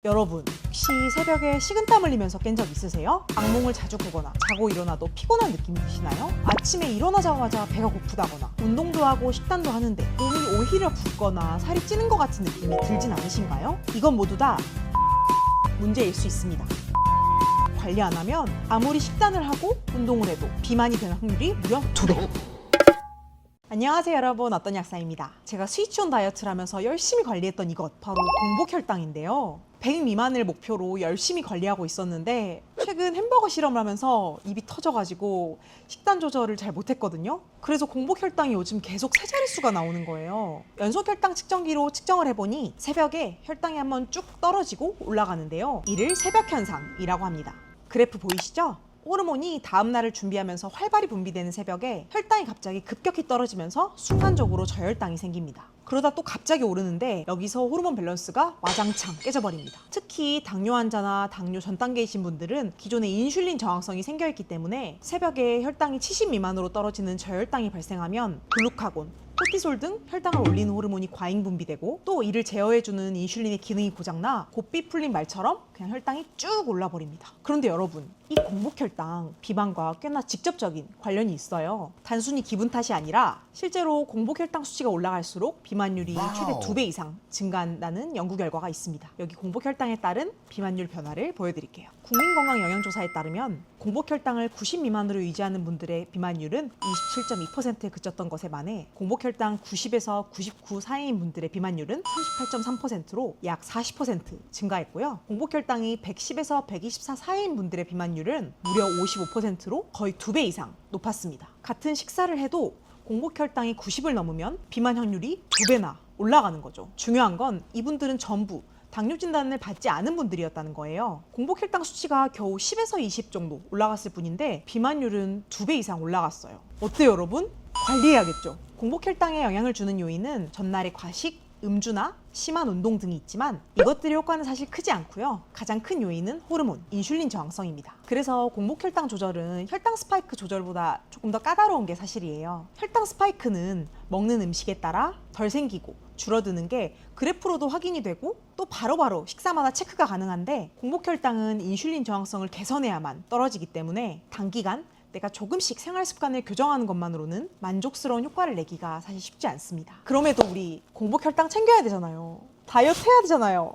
여러분, 혹시 새벽에 식은땀 흘리면서 깬 적 있으세요? 악몽을 자주 꾸거나 자고 일어나도 피곤한 느낌이 드시나요? 아침에 일어나자마자 배가 고프다거나 운동도 하고 식단도 하는데 몸이 오히려 붓거나 살이 찌는 것 같은 느낌이 들진 않으신가요? 이건 모두 다 문제일 수 있습니다. 관리 안 하면 아무리 식단을 하고 운동을 해도 비만이 되는 확률이 무려 2배. 안녕하세요 여러분, 어떤 약사입니다. 제가 스위치온 다이어트를 하면서 열심히 관리했던 이것, 바로 공복혈당인데요. 100 미만을 목표로 열심히 관리하고 있었는데 최근 햄버거 실험을 하면서 입이 터져가지고 식단 조절을 잘 못했거든요. 그래서 공복혈당이 요즘 계속 세 자릿수가 나오는 거예요. 연속혈당 측정기로 측정을 해보니 새벽에 혈당이 한번 쭉 떨어지고 올라가는데요. 이를 새벽현상이라고 합니다. 그래프 보이시죠? 호르몬이 다음날을 준비하면서 활발히 분비되는 새벽에 혈당이 갑자기 급격히 떨어지면서 순간적으로 저혈당이 생깁니다. 그러다 또 갑자기 오르는데 여기서 호르몬 밸런스가 와장창 깨져버립니다. 특히 당뇨 환자나 당뇨 전 단계이신 분들은 기존에 인슐린 저항성이 생겨있기 때문에 새벽에 혈당이 70 미만으로 떨어지는 저혈당이 발생하면 글루카곤, 코티솔 등 혈당을 올리는 호르몬이 과잉 분비되고 또 이를 제어해주는 인슐린의 기능이 고장나 고삐 풀린 말처럼 그냥 혈당이 쭉 올라버립니다. 그런데 여러분, 이 공복혈당 비만과 꽤나 직접적인 관련이 있어요. 단순히 기분 탓이 아니라 실제로 공복혈당 수치가 올라갈수록 비만율이 최대 2배 이상 증가한다는 연구 결과가 있습니다. 여기 공복혈당에 따른 비만율 변화를 보여드릴게요. 국민건강영양조사에 따르면 공복혈당을 90 미만으로 유지하는 분들의 비만율은 27.2%에 그쳤던 것에 반해 공복혈당 90에서 99 사이인 분들의 비만율은 38.3%로 약 40% 증가했고요. 공복혈당이 110에서 124 사이인 분들의 비만율은 무려 55%로 거의 2배 이상 높았습니다. 같은 식사를 해도 공복혈당이 90을 넘으면 비만 확률이 2배나 올라가는 거죠. 중요한 건 이분들은 전부 당뇨 진단을 받지 않은 분들이었다는 거예요. 공복혈당 수치가 겨우 10에서 20 정도 올라갔을 뿐인데 비만율은 2배 이상 올라갔어요. 어때요 여러분? 관리해야겠죠. 공복혈당에 영향을 주는 요인은 전날의 과식, 음주나 심한 운동 등이 있지만 이것들의 효과는 사실 크지 않고요. 가장 큰 요인은 호르몬, 인슐린 저항성입니다. 그래서 공복혈당 조절은 혈당 스파이크 조절보다 조금 더 까다로운 게 사실이에요. 혈당 스파이크는 먹는 음식에 따라 덜 생기고 줄어드는 게 그래프로도 확인이 되고 또 바로바로 식사마다 체크가 가능한데 공복혈당은 인슐린 저항성을 개선해야만 떨어지기 때문에 단기간 내가 조금씩 생활 습관을 교정하는 것만으로는 만족스러운 효과를 내기가 사실 쉽지 않습니다. 그럼에도 우리 공복혈당 챙겨야 되잖아요. 다이어트 해야 되잖아요.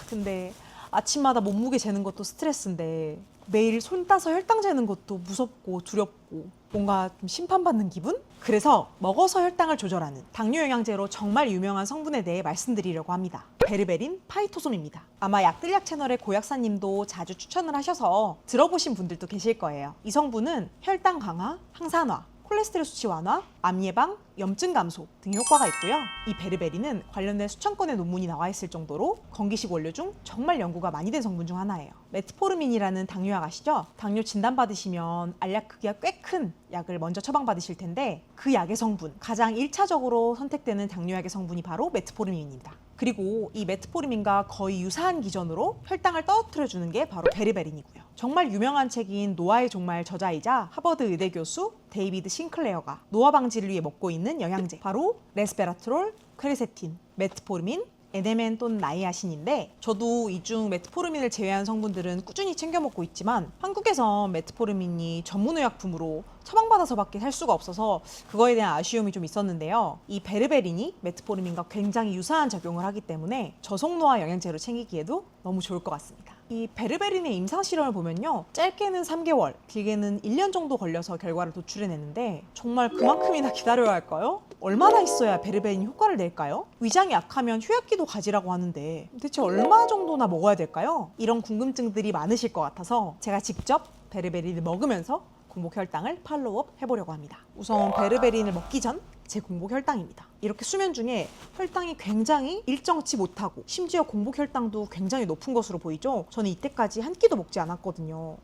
근데 아침마다 몸무게 재는 것도 스트레스인데 매일 손 따서 혈당 재는 것도 무섭고 두렵고 뭔가 좀 심판받는 기분? 그래서 먹어서 혈당을 조절하는 당뇨 영양제로 정말 유명한 성분에 대해 말씀드리려고 합니다. 베르베린 파이토솜입니다. 아마 약들약 채널의 고약사님도 자주 추천을 하셔서 들어보신 분들도 계실 거예요. 이 성분은 혈당 강화, 항산화, 콜레스테롤 수치 완화, 암 예방, 염증 감소 등 효과가 있고요. 이 베르베린은 관련된 수천 건의 논문이 나와 있을 정도로 건기식 원료 중 정말 연구가 많이 된 성분 중 하나예요. 메트포르민이라는 당뇨약 아시죠? 당뇨 진단받으시면 알약 크기가 꽤 큰 약을 먼저 처방받으실 텐데 그 약의 성분, 가장 1차적으로 선택되는 당뇨약의 성분이 바로 메트포르민입니다. 그리고 이 메트포르민과 거의 유사한 기전으로 혈당을 떨어뜨려주는 게 바로 베르베린이고요. 정말 유명한 책인 노화의 종말 저자이자 하버드 의대 교수 데이비드 싱클레어가 노화 방지를 위해 먹고 있는 영양제, 바로 레스베라트롤, 퀘르세틴, 메트포르민, NMN 또는 나이아신인데 저도 이 중 메트포르민을 제외한 성분들은 꾸준히 챙겨 먹고 있지만 한국에서 메트포르민이 전문의약품으로 처방받아서밖에 살 수가 없어서 그거에 대한 아쉬움이 좀 있었는데요. 이 베르베린이 메트포르민과 굉장히 유사한 적용을 하기 때문에 저속노화 영양제로 챙기기에도 너무 좋을 것 같습니다. 이 베르베린의 임상 실험을 보면요, 짧게는 3개월, 길게는 1년 정도 걸려서 결과를 도출해내는데 정말 그만큼이나 기다려야 할까요? 얼마나 있어야 베르베린이 효과를 낼까요? 위장이 약하면 휴약기도 가지라고 하는데 대체 얼마 정도나 먹어야 될까요? 이런 궁금증들이 많으실 것 같아서 제가 직접 베르베린을 먹으면서 공복혈당을 팔로우업 해보려고 합니다. 우선 베르베린을 먹기 전 제 공복혈당입니다. 이렇게 수면 중에 혈당이 굉장히 일정치 못하고 심지어 공복혈당도 굉장히 높은 것으로 보이죠? 저는 이때까지 한 끼도 먹지 않았거든요.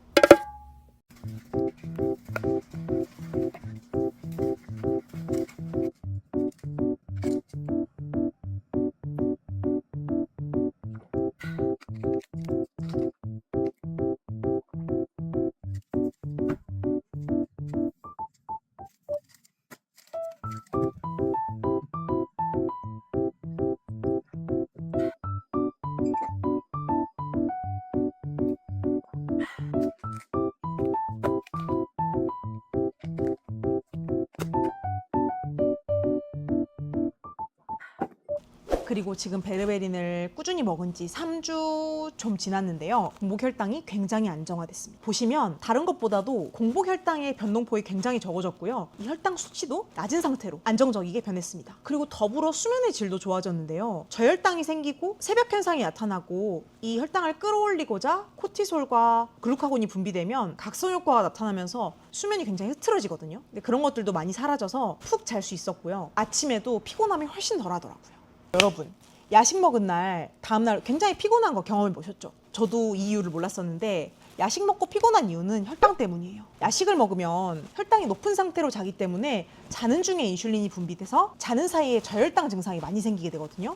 그리고 지금 베르베린을 꾸준히 먹은 지 3주 좀 지났는데요. 공복 혈당이 굉장히 안정화됐습니다. 보시면 다른 것보다도 공복 혈당의 변동폭이 굉장히 적어졌고요. 이 혈당 수치도 낮은 상태로 안정적이게 변했습니다. 그리고 더불어 수면의 질도 좋아졌는데요. 저혈당이 생기고 새벽 현상이 나타나고 이 혈당을 끌어올리고자 코티솔과 글루카곤이 분비되면 각성 효과가 나타나면서 수면이 굉장히 흐트러지거든요. 근데 그런 것들도 많이 사라져서 푹 잘 수 있었고요. 아침에도 피곤함이 훨씬 덜 하더라고요. 여러분, 야식 먹은 날 다음날 굉장히 피곤한 거 경험해 보셨죠? 저도 이 이유를 몰랐었는데 야식 먹고 피곤한 이유는 혈당 때문이에요. 야식을 먹으면 혈당이 높은 상태로 자기 때문에 자는 중에 인슐린이 분비돼서 자는 사이에 저혈당 증상이 많이 생기게 되거든요.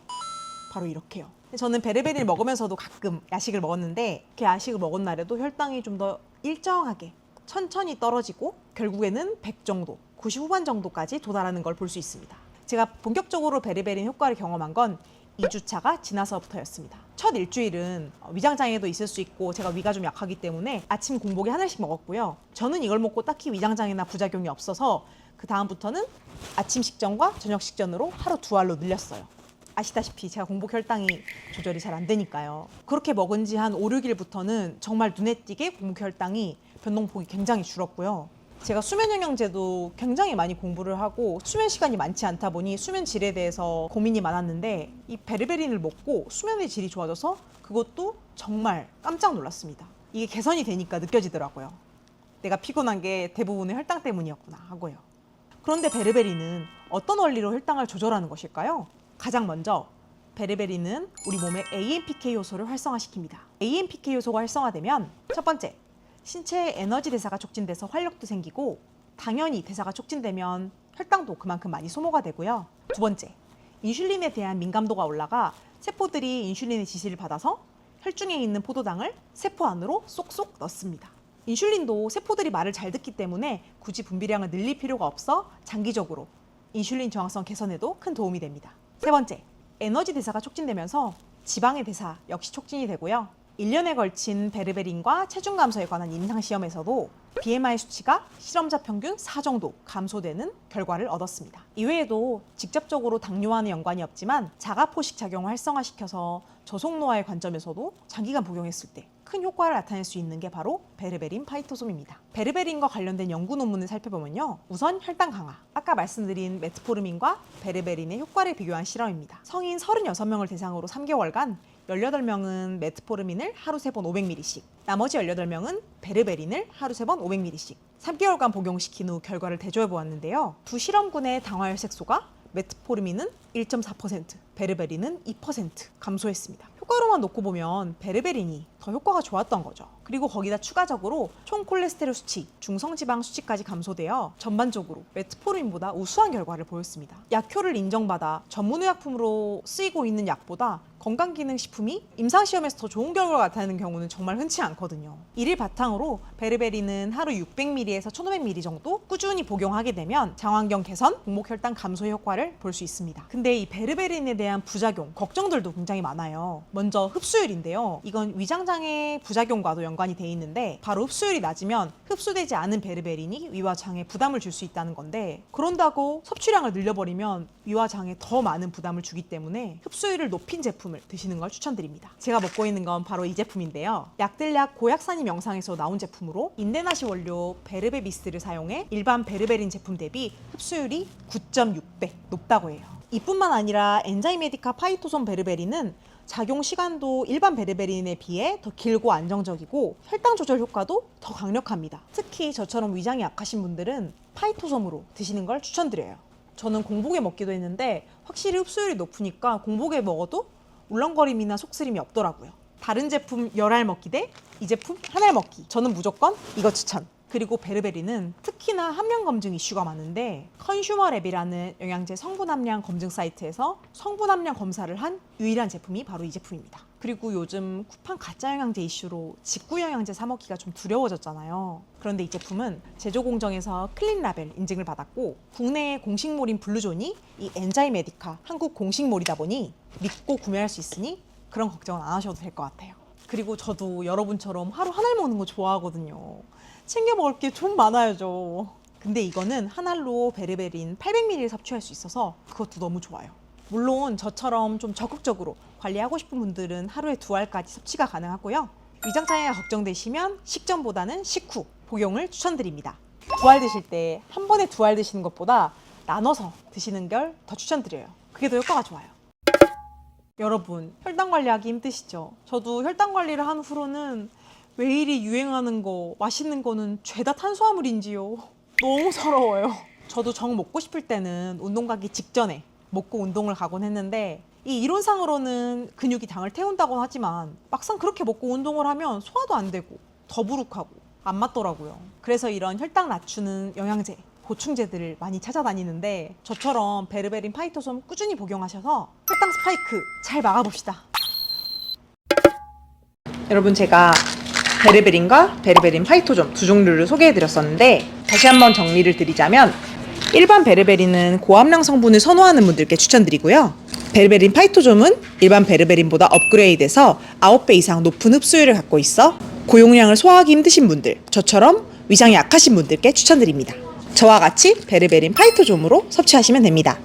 바로 이렇게요. 저는 베르베린을 먹으면서도 가끔 야식을 먹었는데 그 야식을 먹은 날에도 혈당이 좀 더 일정하게 천천히 떨어지고 결국에는 100 정도, 90 후반 정도까지 도달하는 걸 볼 수 있습니다. 제가 본격적으로 베르베린 효과를 경험한 건 2주차가 지나서부터였습니다. 첫 일주일은 위장장애도 있을 수 있고 제가 위가 좀 약하기 때문에 아침 공복에 하나씩 먹었고요. 저는 이걸 먹고 딱히 위장장애나 부작용이 없어서 그 다음부터는 아침 식전과 저녁 식전으로 하루 2알로 늘렸어요. 아시다시피 제가 공복 혈당이 조절이 잘 안 되니까요. 그렇게 먹은 지 한 5, 6일부터는 정말 눈에 띄게 공복 혈당이 변동폭이 굉장히 줄었고요. 제가 수면 영양제도 굉장히 많이 공부를 하고 수면 시간이 많지 않다 보니 수면 질에 대해서 고민이 많았는데 이 베르베린을 먹고 수면의 질이 좋아져서 그것도 정말 깜짝 놀랐습니다. 이게 개선이 되니까 느껴지더라고요. 내가 피곤한 게 대부분의 혈당 때문이었구나 하고요. 그런데 베르베린은 어떤 원리로 혈당을 조절하는 것일까요? 가장 먼저 베르베린은 우리 몸의 AMPK 요소를 활성화시킵니다. AMPK 요소가 활성화되면 첫 번째, 신체의 에너지 대사가 촉진돼서 활력도 생기고 당연히 대사가 촉진되면 혈당도 그만큼 많이 소모가 되고요. 두 번째, 인슐린에 대한 민감도가 올라가 세포들이 인슐린의 지시를 받아서 혈중에 있는 포도당을 세포 안으로 쏙쏙 넣습니다. 인슐린도 세포들이 말을 잘 듣기 때문에 굳이 분비량을 늘릴 필요가 없어 장기적으로 인슐린 저항성 개선에도 큰 도움이 됩니다. 세 번째, 에너지 대사가 촉진되면서 지방의 대사 역시 촉진이 되고요. 1년에 걸친 베르베린과 체중 감소에 관한 임상시험에서도 BMI 수치가 실험자 평균 4 정도 감소되는 결과를 얻었습니다. 이외에도 직접적으로 당뇨와는 연관이 없지만 자가포식 작용을 활성화시켜서 저속노화의 관점에서도 장기간 복용했을 때 큰 효과를 나타낼 수 있는 게 바로 베르베린 파이토솜입니다. 베르베린과 관련된 연구 논문을 살펴보면요. 우선 혈당 강화, 아까 말씀드린 메트포르민과 베르베린의 효과를 비교한 실험입니다. 성인 36명을 대상으로 3개월간 18명은 메트포르민을 하루 3번 500ml씩, 나머지 18명은 베르베린을 하루 3번 500ml씩 3개월간 복용시킨 후 결과를 대조해 보았는데요. 두 실험군의 당화혈색소가 메트포르민은 1.4%, 베르베린은 2% 감소했습니다. 효과로만 놓고 보면 베르베린이 더 효과가 좋았던 거죠. 그리고 거기다 추가적으로 총 콜레스테롤 수치, 중성지방 수치까지 감소되어 전반적으로 메트포르민보다 우수한 결과를 보였습니다. 약효를 인정받아 전문의약품으로 쓰이고 있는 약보다 건강기능식품이 임상시험에서 더 좋은 결과가 나타나는 경우는 정말 흔치 않거든요. 이를 바탕으로 베르베린은 하루 600ml에서 1500ml 정도 꾸준히 복용하게 되면 장환경 개선, 공복혈당 감소 효과를 볼 수 있습니다. 근데 이 베르베린에 대한 부작용, 걱정들도 굉장히 많아요. 먼저 흡수율인데요. 이건 위장장애 부작용과도 연관이 돼 있는데 바로 흡수율이 낮으면 흡수되지 않은 베르베린이 위와 장에 부담을 줄 수 있다는 건데 그런다고 섭취량을 늘려버리면 위와 장에 더 많은 부담을 주기 때문에 흡수율을 높인 제품을 드시는 걸 추천드립니다. 제가 먹고 있는 건 바로 이 제품인데요. 약들약 고약산이 명상에서 나온 제품으로 인데나시 원료 베르베비스를 사용해 일반 베르베린 제품 대비 흡수율이 9.6배 높다고 해요. 이뿐만 아니라 엔자이메디카 파이토솜 베르베린은 작용 시간도 일반 베르베린에 비해 더 길고 안정적이고 혈당 조절 효과도 더 강력합니다. 특히 저처럼 위장이 약하신 분들은 파이토솜으로 드시는 걸 추천드려요. 저는 공복에 먹기도 했는데 확실히 흡수율이 높으니까 공복에 먹어도 울렁거림이나 속쓰림이 없더라고요. 다른 제품 10알 먹기 대 이 제품 1알 먹기. 저는 무조건 이거 추천. 그리고 베르베린은 특히나 함량 검증 이슈가 많은데 컨슈머랩이라는 영양제 성분 함량 검증 사이트에서 성분 함량 검사를 한 유일한 제품이 바로 이 제품입니다. 그리고 요즘 쿠팡 가짜 영양제 이슈로 직구 영양제 사 먹기가 좀 두려워졌잖아요. 그런데 이 제품은 제조 공정에서 클린 라벨 인증을 받았고 국내의 공식몰인 블루존이 이 엔자이메디카 한국 공식몰이다 보니 믿고 구매할 수 있으니 그런 걱정은 안 하셔도 될 것 같아요. 그리고 저도 여러분처럼 하루 한 알 먹는 거 좋아하거든요. 챙겨 먹을 게 좀 많아야죠. 근데 이거는 한 알로 베르베린 800ml 섭취할 수 있어서 그것도 너무 좋아요. 물론 저처럼 좀 적극적으로 관리하고 싶은 분들은 하루에 2알까지 섭취가 가능하고요. 위장 장애가 걱정되시면 식전보다는 식후 복용을 추천드립니다. 2알 드실 때 한 번에 2알 드시는 것보다 나눠서 드시는 걸 더 추천드려요. 그게 더 효과가 좋아요. 여러분, 혈당 관리하기 힘드시죠? 저도 혈당 관리를 한 후로는 왜 이리 유행하는 거, 맛있는 거는 죄다 탄수화물인지요. 너무 서러워요. 저도 정 먹고 싶을 때는 운동 가기 직전에 먹고 운동을 가곤 했는데, 이 이론상으로는 근육이 당을 태운다고 하지만 막상 그렇게 먹고 운동을 하면 소화도 안 되고 더부룩하고 안 맞더라고요. 그래서 이런 혈당 낮추는 영양제, 보충제들을 많이 찾아다니는데, 저처럼 베르베린 파이토솜 꾸준히 복용하셔서 혈당 스파이크 잘 막아봅시다. 여러분, 제가 베르베린과 베르베린 파이토솜 두 종류를 소개해드렸었는데, 다시 한번 정리를 드리자면 일반 베르베린은 고함량 성분을 선호하는 분들께 추천드리고요. 베르베린 파이토솜은 일반 베르베린보다 업그레이드해서 9배 이상 높은 흡수율을 갖고 있어 고용량을 소화하기 힘드신 분들, 저처럼 위장이 약하신 분들께 추천드립니다. 저와 같이 베르베린 파이토솜으로 섭취하시면 됩니다.